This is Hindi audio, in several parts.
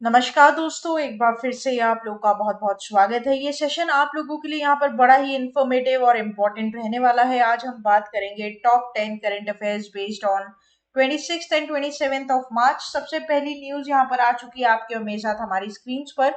नमस्कार दोस्तों, एक बार फिर से आप लोगों का बहुत बहुत स्वागत है। ये सेशन आप लोगों के लिए यहाँ पर बड़ा ही इंफॉर्मेटिव और इम्पोर्टेंट रहने वाला है। आज हम बात करेंगे top 10 current affairs based on 26 and 27 of March. सबसे पहली न्यूज यहाँ पर आ चुकी है आपके और मेरे साथ हमारी स्क्रीन पर।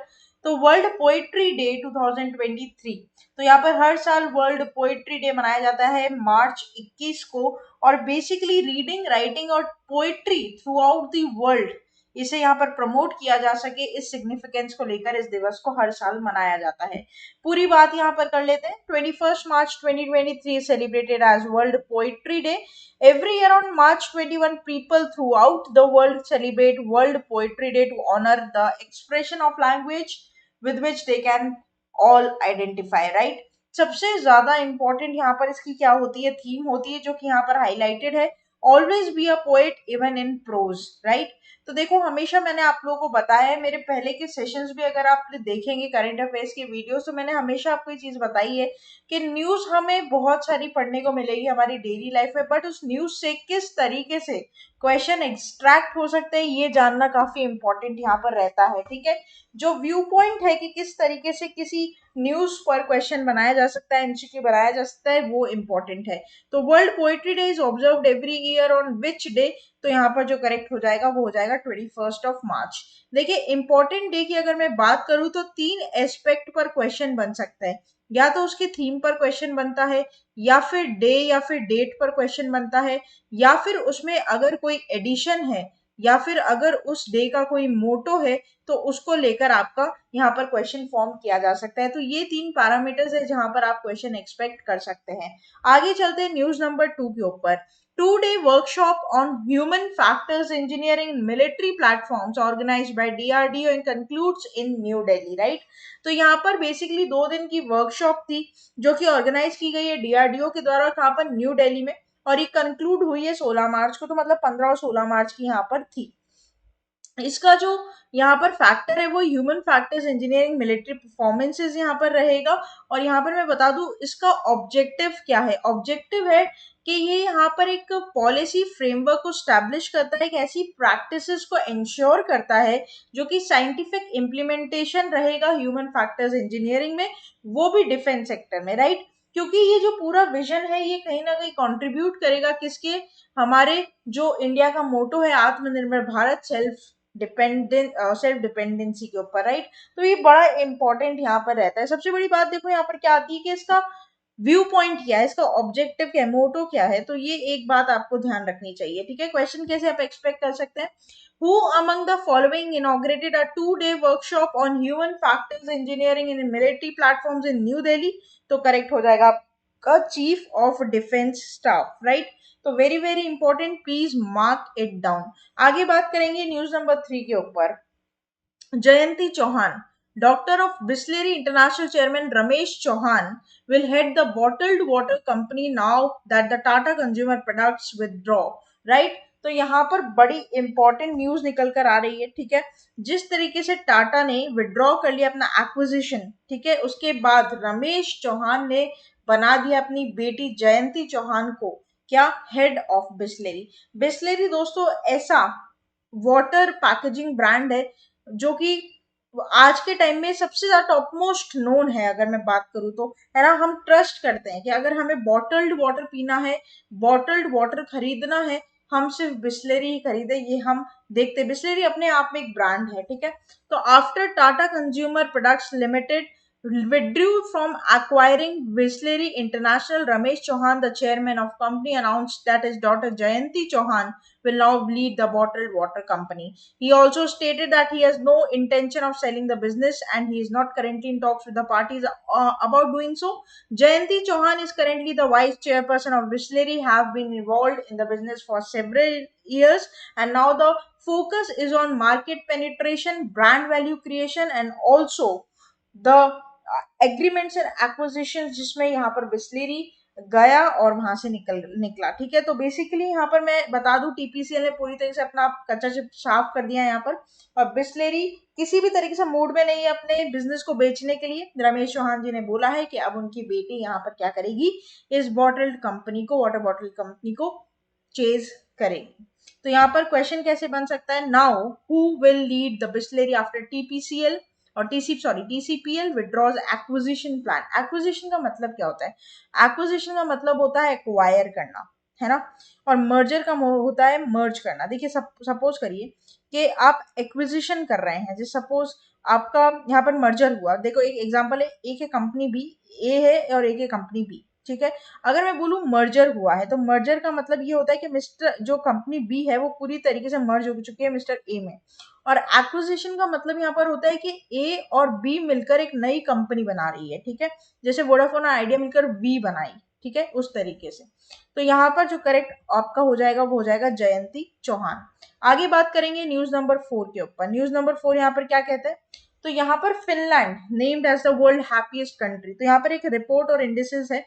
तो वर्ल्ड पोएट्री डे 2023, तो यहाँ पर हर साल वर्ल्ड पोएट्री डे मनाया जाता है मार्च 21 को। और बेसिकली रीडिंग, राइटिंग और poetry through out the world, इसे यहाँ पर प्रमोट किया जा सके, इस सिग्निफिकेंस को लेकर इस दिवस को हर साल मनाया जाता है। पूरी बात यहाँ पर कर लेते हैं। 21 मार्च 2023 is celebrated as World Poetry Day. Every year on March 21, people throughout the world celebrate World Poetry Day to honor the expression of language with which they can all identify, right? सबसे ज्यादा इंपॉर्टेंट यहाँ पर इसकी क्या होती है, थीम होती है, जो कि यहाँ पर हाईलाइटेड है। Always be a poet even in prose, right? तो देखो, हमेशा मैंने आप लोगों को बताया है, मेरे पहले के सेशंस भी अगर आप देखेंगे करंट अफेयर्स की वीडियोस, तो मैंने हमेशा आपको ये चीज बताई है कि न्यूज हमें बहुत सारी पढ़ने को मिलेगी हमारी डेली लाइफ में, बट उस न्यूज से किस तरीके से क्वेश्चन एक्सट्रैक्ट हो सकते हैं ये जानना काफी इंपॉर्टेंट यहाँ पर रहता है। ठीक है, जो व्यू पॉइंट है कि किस तरीके से किसी न्यूज पर क्वेश्चन बनाया जा सकता है, एमसीक्यू बनाया जा सकता है, वो इंपॉर्टेंट है। तो world poetry day is observed every year on which day? तो यहाँ पर जो करेक्ट हो जाएगा वो हो जाएगा 21 मार्च। देखिए, इंपॉर्टेंट डे की अगर मैं बात करूं तो तीन एस्पेक्ट पर क्वेश्चन बन सकता है। या तो उसकी थीम पर क्वेश्चन बनता है, या फिर डे या फिर डेट पर क्वेश्चन बनता है, या फिर उसमें अगर कोई एडिशन है, या फिर अगर उस डे का कोई मोटो है तो उसको लेकर आपका यहाँ पर क्वेश्चन फॉर्म किया जा सकता है। तो ये तीन पैरामीटर्स है जहां पर आप क्वेश्चन एक्सपेक्ट कर सकते हैं। आगे चलते हैं न्यूज नंबर 2 के ऊपर। 2-day workshop on human factors engineering in military platforms organized by DRDO and concludes in New Delhi, right? तो यहाँ पर बेसिकली 2 दिन की वर्कशॉप थी जो कि ऑर्गेनाइज की गई है डीआरडीओ के द्वारा, कहाँ पर, न्यू दिल्ली में। और ये कंक्लूड हुई है 16 मार्च को, तो मतलब 15 और 16 मार्च की यहाँ पर थी। इसका जो यहाँ पर फैक्टर है वो human factors engineering military performances यहाँ पर रहेगा। और यहाँ पर मैं बता दूं इसका ऑब्जेक्टिव क्या है। ऑब्जेक्टिव है कि ये यहाँ पर एक पॉलिसी फ्रेमवर्क को स्टैब्लिश करता है, एक ऐसी प्रैक्टिसेस को इंश्योर करता है जो कि साइंटिफिक इम्प्लीमेंटेशन रहेगा ह्यूमन फैक्टर्स इंजीनियरिंग में, वो भी डिफेंस सेक्टर में, राइट? क्योंकि ये जो पूरा विजन है ये कहीं ना कहीं कंट्रीब्यूट करेगा किसके, हमारे जो इंडिया का मोटो है आत्मनिर्भर भारत, सेल्फ डिपेंडेंसी के ऊपर, राइट? तो ये बड़ा इंपॉर्टेंट यहाँ पर रहता है। सबसे बड़ी बात देखो यहाँ पर क्या आती है कि इसका व्यू पॉइंट क्या है, इसका ऑब्जेक्टिव क्या है, मोटो क्या है। तो ये एक बात आपको ध्यान रखनी चाहिए। ठीक है, क्वेश्चन कैसे आप एक्सपेक्ट कर सकते हैं। Who among the following inaugurated a 2-day workshop on human factors engineering in military platforms in new Delhi? तो करेक्ट हो जाएगा आपका chief of defence staff, right? तो very very important, please mark it down. आगे बात करेंगे न्यूज नंबर 3 के ऊपर। Jayanti Chauhan, daughter of Bisleri International Chairman Ramesh Chauhan, will head the bottled water company now that the Tata Consumer Products withdraw. Right? तो यहाँ पर बड़ी इंपॉर्टेंट न्यूज निकल कर आ रही है। ठीक है, जिस तरीके से टाटा ने विड्रॉ कर लिया अपना एक्विजिशन, ठीक है, उसके बाद रमेश चौहान ने बना दिया अपनी बेटी जयंती चौहान को क्या, हेड ऑफ बिस्लेरी। बिस्लेरी दोस्तों ऐसा वाटर पैकेजिंग ब्रांड है जो कि आज के टाइम में सबसे ज्यादा टॉप मोस्ट नोन है। अगर मैं बात करूँ तो, है ना, हम ट्रस्ट करते हैं कि अगर हमें बॉटल्ड वाटर पीना है, बॉटल्ड वाटर खरीदना है, हम सिर्फ बिस्लेरी ही खरीदे, ये हम देखते। बिस्लेरी अपने आप में एक ब्रांड है। ठीक है, तो after Tata consumer products limited withdrew from acquiring Bisleri International, Ramesh Chauhan, the chairman of company, announced that his daughter Jayanti Chauhan will now lead the bottled water company. He also stated that he has no intention of selling the business and he is not currently in talks with the parties about doing so. Jayanti Chauhan is currently the vice chairperson of Bisleri, have been involved in the business for several years, and now the focus is on market penetration, brand value creation, and also the agreements and acquisition, जिसमें यहाँ पर बिस्लेरी गया और वहां से निकला। ठीक है, तो बेसिकली यहाँ पर मैं बता दूं टीपीसीएल ने पूरी तरह से अपना कच्चा चिप साफ कर दिया है यहाँ पर। और बिस्लेरी किसी भी तरीके से मूड में नहीं है अपने बिजनेस को बेचने के लिए। रमेश चौहान जी ने बोला है कि अब उनकी बेटी यहाँ पर क्या करेगी, इस बॉटल्ड कंपनी को, वाटर बॉटल कंपनी को चेज करेगी। तो यहाँ पर क्वेश्चन कैसे बन सकता है, now who will lead the Bisleri after TPCL और TCPL withdraws acquisition plan. Acquisition का मतलब क्या होता है, एक्विजिशन का मतलब होता है एक्वायर करना, है ना, और मर्जर का होता है मर्ज करना। देखिए सपोज करिए कि आप एक्विजिशन कर रहे हैं, जैसे सपोज आपका यहाँ पर मर्जर हुआ, देखो एक एग्जांपल है, एक है कंपनी बी, ए है और एक है कंपनी बी, ठीक है। अगर मैं बोलूं मर्जर हुआ है तो मर्जर का मतलब ये होता है कि मिस्टर जो कंपनी बी है वो पूरी तरीके से मर्ज हो चुकी है मिस्टर ए में, और एक्विजिशन का मतलब यहाँ पर होता है कि ए और बी मिलकर एक नई कंपनी बना रही है, ठीक है, जैसे वोडाफोन और आइडिया मिलकर वी बनाई, ठीक है, उस तरीके से। तो यहाँ पर जो करेक्ट आपका हो जाएगा वो हो जाएगा जयंती चौहान। आगे बात करेंगे न्यूज नंबर 4 के ऊपर। न्यूज नंबर 4 यहाँ पर क्या कहते हैं, तो यहाँ पर Finland named as the world happiest country. तो यहाँ पर एक रिपोर्ट और इंडिसेस है,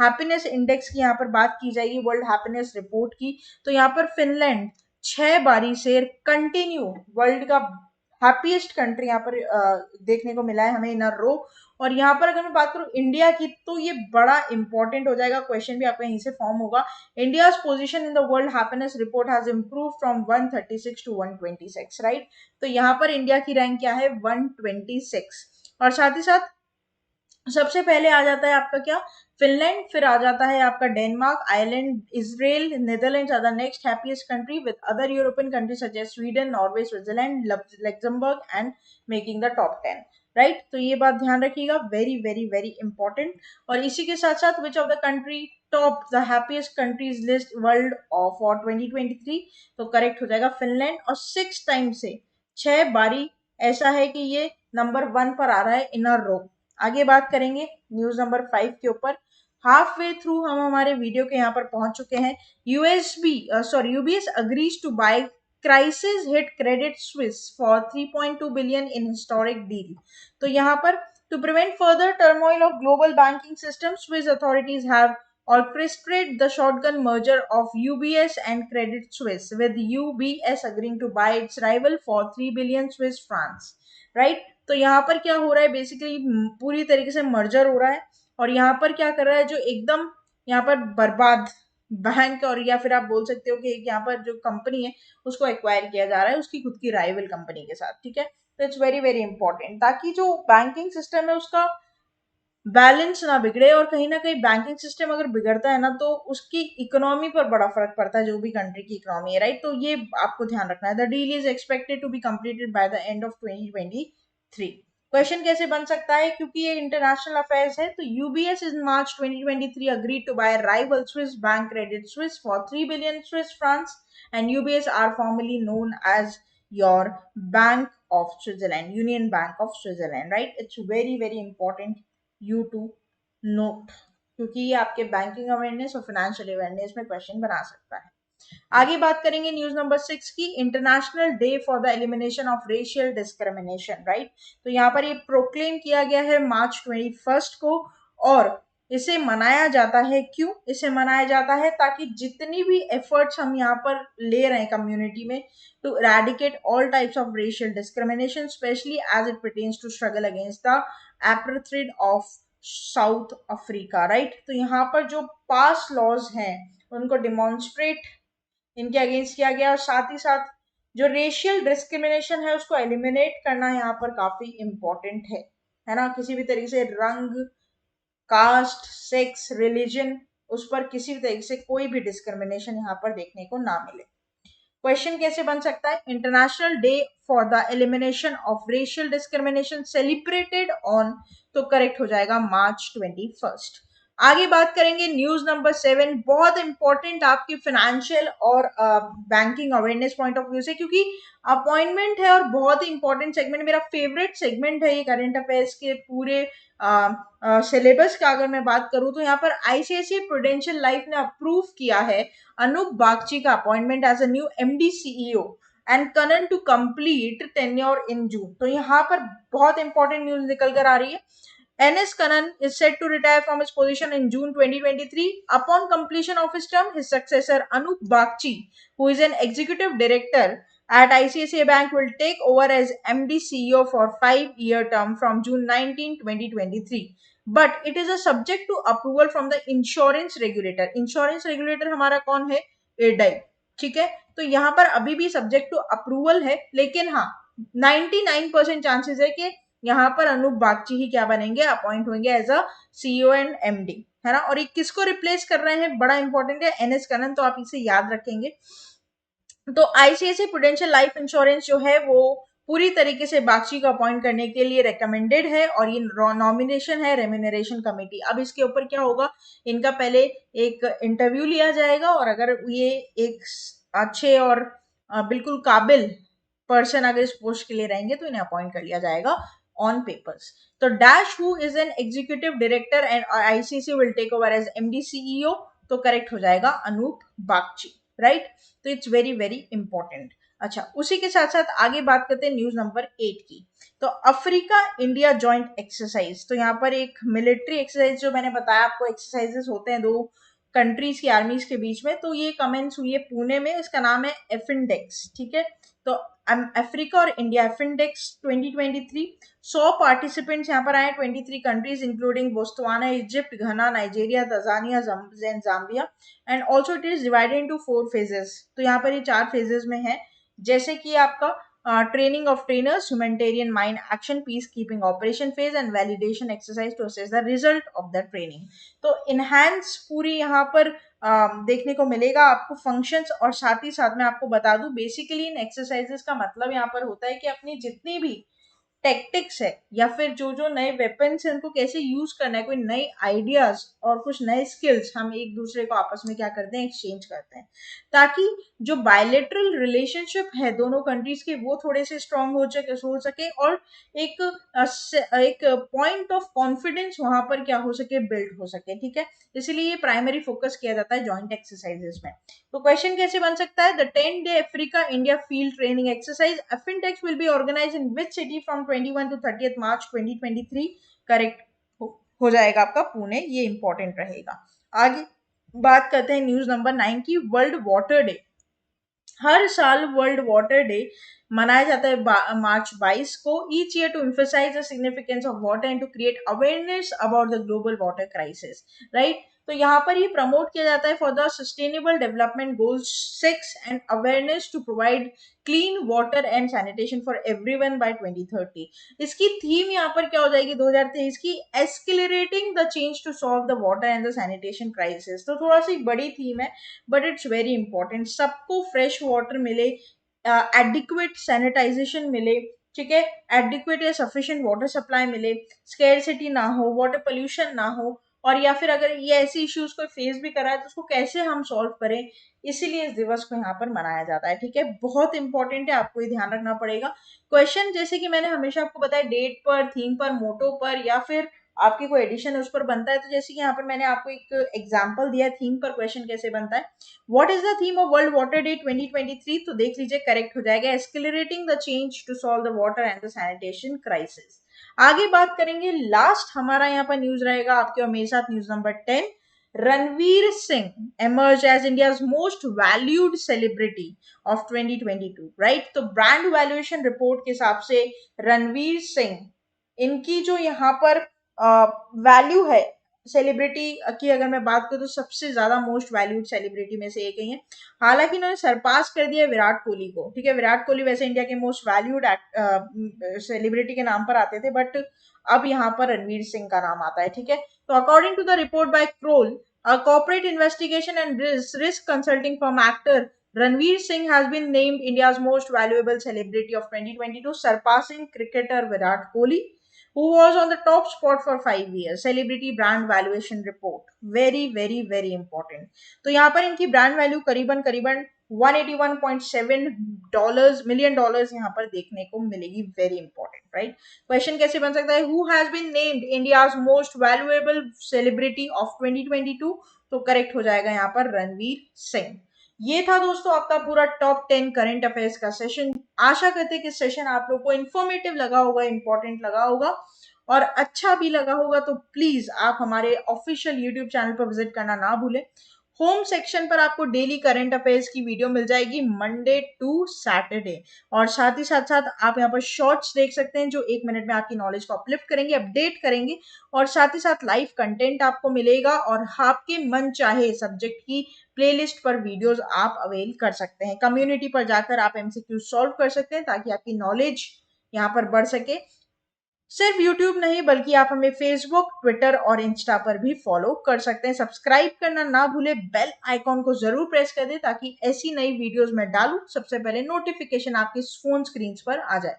हैप्पीनेस इंडेक्स की यहाँ पर बात की जाएगी, वर्ल्ड हैप्पीनेस रिपोर्ट की। तो यहाँ पर फिनलैंड 6 बारी से कंटिन्यू वर्ल्ड का हैप्पीएस्ट कंट्री यहाँ पर देखने को मिला है हमें इन अ रो। और यहाँ पर अगर मैं बात करूँ इंडिया की, तो ये बड़ा इंपॉर्टेंट हो जाएगा, क्वेश्चन भी आपका यहीं से फॉर्म होगा। India's position in the world happiness report has improve from 136 to 126, right. तो यहाँ पर इंडिया की रैंक क्या है, 126। और साथ ही साथ सबसे पहले आ जाता है आपका क्या, फिनलैंड, फिर आ जाता है आपका Denmark, Ireland, Israel, Netherlands are the next happiest country with other European countries such as Sweden, Norway, Switzerland, Luxembourg and making the top 10, right. तो ये बात ध्यान रखिएगा, वेरी वेरी वेरी इंपॉर्टेंट। और इसी के साथ साथ which of the country top the happiest countries list world of for 2023, तो करेक्ट हो जाएगा फिनलैंड। और 6 टाइम से 6 बारी ऐसा है कि ये नंबर 1 पर आ रहा है इन अ रो। आगे बात करेंगे न्यूज नंबर 5 के ऊपर। हाफ वे थ्रू हम हमारे वीडियो के यहाँ पर पहुंच चुके हैं। UBS agrees to buy crisis hit Credit Suisse for 3.2 billion in historic deal. तो यहाँ पर to prevent further turmoil of global banking system, Swiss authorities have orchestrated the shotgun merger of UBS and Credit Suisse, with UBS agreeing to buy its rival for 3 billion Swiss francs, right? तो यहाँ पर क्या हो रहा है, बेसिकली पूरी तरीके से मर्जर हो रहा है, और यहाँ पर क्या कर रहा है, जो एकदम यहाँ पर बर्बाद बैंक, और या फिर आप बोल सकते हो कि यहाँ पर जो कंपनी है उसको एक्वायर किया जा रहा है उसकी खुद की राइवल कंपनी के साथ, ठीक है। तो इट्स वेरी वेरी इंपॉर्टेंट, ताकि जो बैंकिंग सिस्टम है उसका बैलेंस ना बिगड़े, और कहीं ना कहीं बैंकिंग सिस्टम अगर बिगड़ता है ना तो उसकी इकोनॉमी पर बड़ा फर्क पड़ता है, जो भी कंट्री की इकोनॉमी है, राइट। तो ये आपको ध्यान रखना है। The deal is expected to be completed by the end of 2023। Question कैसे बन सकता है, क्योंकि ये इंटरनेशनल अफेयर्स है, तो UBS in March 2023 agreed to buy rival Swiss bank Credit Suisse for 3 billion Swiss francs, and UBS are formerly known as your Bank of Switzerland, Union Bank of Switzerland, right? It's very very important you to note, क्योंकि ये आपके बैंकिंग अवेयरनेस और फाइनेंशियल अवेयरनेस में क्वेश्चन बना सकता है। आगे बात करेंगे न्यूज नंबर 6 की, international day for the elimination of racial discrimination, right. तो यहाँ पर ये प्रोक्लेम किया गया है मार्च 21 को, और इसे मनाया जाता है, क्यों इसे मनाया जाता है, ताकि जितनी भी एफर्ट्स हम यहाँ पर ले रहे हैं कम्युनिटी में to eradicate all types of racial discrimination, especially as it pertains to struggle against the apartheid of south Africa, right. तो यहाँ पर जो पास लॉज हैं उनको डिमॉन्स्ट्रेट इनके अगेंस्ट किया गया, और साथ ही साथ जो रेशियल डिस्क्रिमिनेशन है उसको एलिमिनेट करना यहाँ पर काफी इंपॉर्टेंट है ना। किसी भी तरीके से रंग, कास्ट, सेक्स, रिलीजन, उस पर किसी भी तरीके से कोई भी डिस्क्रिमिनेशन यहाँ पर देखने को ना मिले। क्वेश्चन कैसे बन सकता है, international day for the elimination of racial discrimination celebrated on, तो करेक्ट हो जाएगा मार्च 21। आगे बात करेंगे न्यूज नंबर 7, बहुत इंपॉर्टेंट आपकी फाइनेंशियल और banking awareness point of view से, क्योंकि अपॉइंटमेंट है और बहुत ही इंपॉर्टेंट सेगमेंट, मेरा फेवरेट सेगमेंट है ये करंट अफेयर्स के पूरे सिलेबस का। अगर मैं बात करूं तो यहाँ पर आईसीआईसीआई प्रूडेंशियल लाइफ ने अप्रूव किया है अनूप बागची का appointment as a new MD CEO and Kannan to complete tenure in June. तो यहाँ पर बहुत इंपॉर्टेंट न्यूज निकल कर आ रही है। NS Kannan is set to retire from his position in June 2023. Upon completion of his term, his successor Anup Bagchi, who is an executive director at ICICI Bank, will take over as MD CEO for 5-year term from June 19, 2023. But it is a subject to approval from the insurance regulator. Insurance regulator हमारा कौन है, एडाई, ठीक है। तो यहाँ पर अभी भी सब्जेक्ट टू अप्रूवल है, लेकिन हाँ 99% चांसेस है कि यहाँ पर अनूप बागची ही क्या बनेंगे, अपॉइंट होंगे as a CEO and MD, है ना। और ये किसको रिप्लेस कर रहे हैं, बड़ा इंपॉर्टेंट है, एनएस कनन, तो आप इसे याद रखेंगे। तो आईसीआईसी प्रूडेंशियल लाइफ इंश्योरेंस जो है वो पूरी तरीके से बागची को अपॉइंट करने के लिए रेकमेंडेड है, और ये नॉमिनेशन है रेम्यूनरेशन कमेटी। अब इसके ऊपर क्या होगा, इनका पहले एक इंटरव्यू लिया जाएगा, और अगर ये एक अच्छे और बिल्कुल काबिल पर्सन अगर इस पोस्ट के लिए रहेंगे तो इन्हें अपॉइंट कर लिया जाएगा ऑन पेपर्स। तो dash who is an executive director and ICC will take over as MD CEO, तो करेक्ट हो जाएगा अनूप बागची, राइट। तो इट्स वेरी वेरी इंपॉर्टेंट। अच्छा, उसी के साथ साथ आगे बात करते हैं न्यूज नंबर 8 की। तो अफ्रीका इंडिया जॉइंट एक्सरसाइज, तो यहाँ पर एक मिलिट्री एक्सरसाइज, जो मैंने बताया आपको एक्सरसाइजेस होते हैं दो कंट्रीज की आर्मीज के बीच में, तो ये कमेंस हुई है पुणे में, इसका नाम है एफिनडेक्स, ठीक है। तो अफ्रीका और इंडिया एफिनडेक्स 2023, 100 पार्टिसिपेंट्स यहाँ पर आए, 23 कंट्रीज इंक्लूडिंग बोस्टवाना, इजिप्ट, घना, Nigeria, Tanzania, Zambia, and also it is divided into 4 phases. तो यहाँ पर ये 4 फेजेस में है, जैसे कि आपका training of trainers, humanitarian mine action, peace keeping operation phase and validation exercise to assess the result of the training. तो इनहैंस पूरी यहाँ पर देखने को मिलेगा आपको फंक्शंस, और साथ ही साथ मैं आपको बता दूं बेसिकली इन एक्सरसाइजेस का मतलब यहाँ पर होता है कि अपनी जितनी भी टेक्टिक्स है या फिर जो जो नए वेपन्स है उनको कैसे यूज करना है, कोई नए आइडियाज और कुछ नए स्किल्स हम एक दूसरे को आपस में क्या करते हैं, एक्सचेंज करते हैं, ताकि जो बायलेटरल रिलेशनशिप है दोनों कंट्रीज के वो थोड़े से स्ट्रांग हो सके और एक एक पॉइंट ऑफ कॉन्फिडेंस वहां पर क्या हो सके, बिल्ड हो सके, ठीक है। इसीलिए ये प्राइमरी फोकस किया जाता है जॉइंट एक्सरसाइजेस में। तो क्वेश्चन कैसे बन सकता है, the 10-day Africa India field training exercise Afindex will be organised in which city from 21 to 30th March 2023, correct हो जाएगा आपका पुणे, ये इंपॉर्टेंट रहेगा। आगे बात करते हैं न्यूज नंबर 9 की, वर्ल्ड वाटर डे। हर साल वर्ल्ड वाटर डे मनाया जाता है मार्च 22 को, each year to emphasise the significance of water and to create awareness about the global water crisis, right. तो यहाँ पर ये प्रमोट किया जाता है for the sustainable development goals 6 and awareness to provide clean water and sanitation for everyone by 2030। इसकी थीम यहाँ पर क्या हो जाएगी 2023 की, accelerating the change to solve the water and the sanitation crisis. तो थोड़ा सी बड़ी थीम है, बट इट्स वेरी इंपॉर्टेंट, सबको फ्रेश वाटर मिले, एडिक्वेट सैनिटाइजेशन मिले, ठीक है, एडिक्वेट या सफिशिएंट वाटर सप्लाई मिले, स्केर्सिटी ना हो, वाटर पोल्यूशन ना हो, और या फिर अगर ये ऐसे इश्यूज को फेस भी करा है तो उसको कैसे हम सॉल्व करें, इसीलिए इस दिवस को यहाँ पर मनाया जाता है, ठीक है। बहुत इंपॉर्टेंट है, आपको ये ध्यान रखना पड़ेगा। क्वेश्चन जैसे कि मैंने हमेशा आपको बताया, डेट पर, थीम पर, मोटो पर, या फिर आपकी कोई एडिशन उस पर बनता है, तो जैसे कि यहाँ पर मैंने आपको एक एग्जाम्पल दिया थीम पर क्वेश्चन कैसे बनता है, what is the theme of world water day 2023, तो देख लीजिए करेक्ट हो जाएगा, accelerating the change to solve the water and the sanitation crisis. आगे बात करेंगे, लास्ट हमारा यहाँ पर न्यूज रहेगा आपके और मेरे साथ, news number 10, Ranveer Singh emerged as India's most valued celebrity of 2022, right. तो ब्रांड वैल्यूएशन रिपोर्ट के हिसाब से रणवीर सिंह, इनकी जो यहाँ पर वैल्यू है सेलिब्रिटी की, अगर मैं बात करूँ तो सबसे ज्यादा मोस्ट वैल्यूड सेलिब्रिटी में से एक ही है। हालांकि इन्होंने सरपास कर दिया विराट कोहली को, ठीक है। विराट कोहली वैसे इंडिया के मोस्ट वैल्यूड सेलिब्रिटी के नाम पर आते थे, बट अब यहाँ पर रणवीर सिंह का नाम आता है, ठीक है। तो according to the report by Kroll, a corporate investigation and risk consulting firm, actor Ranveer Singh has been named India's most valuable celebrity of 2022, surpassing cricketer Virat Kohli, who was on the top spot for 5 years. Celebrity brand valuation report, very very very important. तो यहाँ पर इनकी ब्रांड वैल्यू करीबन करीबन 181.7 मिलियन डॉलर्स यहाँ पर देखने को मिलेगी, वेरी इंपॉर्टेंट, राइट। क्वेश्चन कैसे बन सकता है, who has been named India's most valuable celebrity of 2022, तो करेक्ट हो जाएगा यहाँ पर रणवीर सिंह। ये था दोस्तों आपका पूरा टॉप 10 करंट अफेयर्स का सेशन। आशा करते हैं कि सेशन आप लोग को इन्फॉर्मेटिव लगा होगा, इंपॉर्टेंट लगा होगा और अच्छा भी लगा होगा। तो प्लीज आप हमारे ऑफिशियल यूट्यूब चैनल पर विजिट करना ना भूलें। होम सेक्शन पर आपको डेली करंट अफेयर्स की वीडियो मिल जाएगी मंडे टू सैटरडे, और साथ ही साथ साथ आप यहाँ पर शॉर्ट्स देख सकते हैं जो 1 मिनट में आपकी नॉलेज को अपलिफ्ट करेंगे, अपडेट करेंगे, और साथ ही साथ लाइव कंटेंट आपको मिलेगा, और आपके मन चाहे सब्जेक्ट की प्लेलिस्ट पर वीडियोस आप अवेल कर सकते हैं। कम्युनिटी पर जाकर आप एमसीक्यू सॉल्व कर सकते हैं ताकि आपकी नॉलेज यहाँ पर बढ़ सके। सिर्फ यूट्यूब नहीं बल्कि आप हमें फेसबुक, ट्विटर और इंस्टा पर भी फॉलो कर सकते हैं। सब्सक्राइब करना ना भूले, बेल आइकॉन को जरूर प्रेस कर दें ताकि ऐसी नई वीडियोस मैं डालूं सबसे पहले नोटिफिकेशन आपके फोन स्क्रीन पर आ जाए।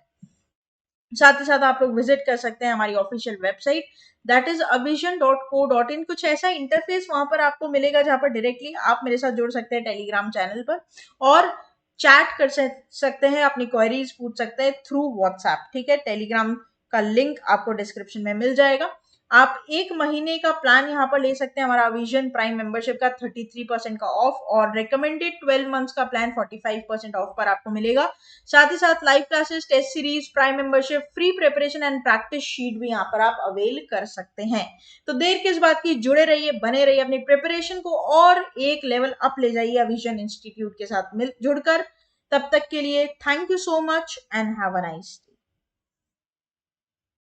साथ ही साथ आप लोग विजिट कर सकते हैं हमारी official website, that is avision.co.in। कुछ ऐसा इंटरफेस वहां पर आपको मिलेगा जहां पर डायरेक्टली आप मेरे साथ जुड़ सकते हैं टेलीग्राम चैनल पर, और चैट कर सकते हैं, अपनी क्वेरीज पूछ सकते हैं थ्रू व्हाट्सएप। ठीक है, टेलीग्राम का लिंक आपको डिस्क्रिप्शन में मिल जाएगा। आप 1 महीने का प्लान यहाँ पर ले सकते हैं हमारा विजन प्राइम मेंबरशिप का 33% का ऑफ, और रिकमेंडेड 12 मंथ्स का प्लान 45% ऑफ पर आपको मिलेगा। साथ ही साथ live classes, test series, prime membership, free preparation and practice sheet भी यहाँ पर आप अवेल कर सकते हैं। तो देर किस बात की, जुड़े रहिए, बने रहिए, अपनी प्रिपरेशन को और एक लेवल अप ले जाइए विजन इंस्टीट्यूट के साथ मिल जुड़कर। तब तक के लिए thank you so much and have a nice day.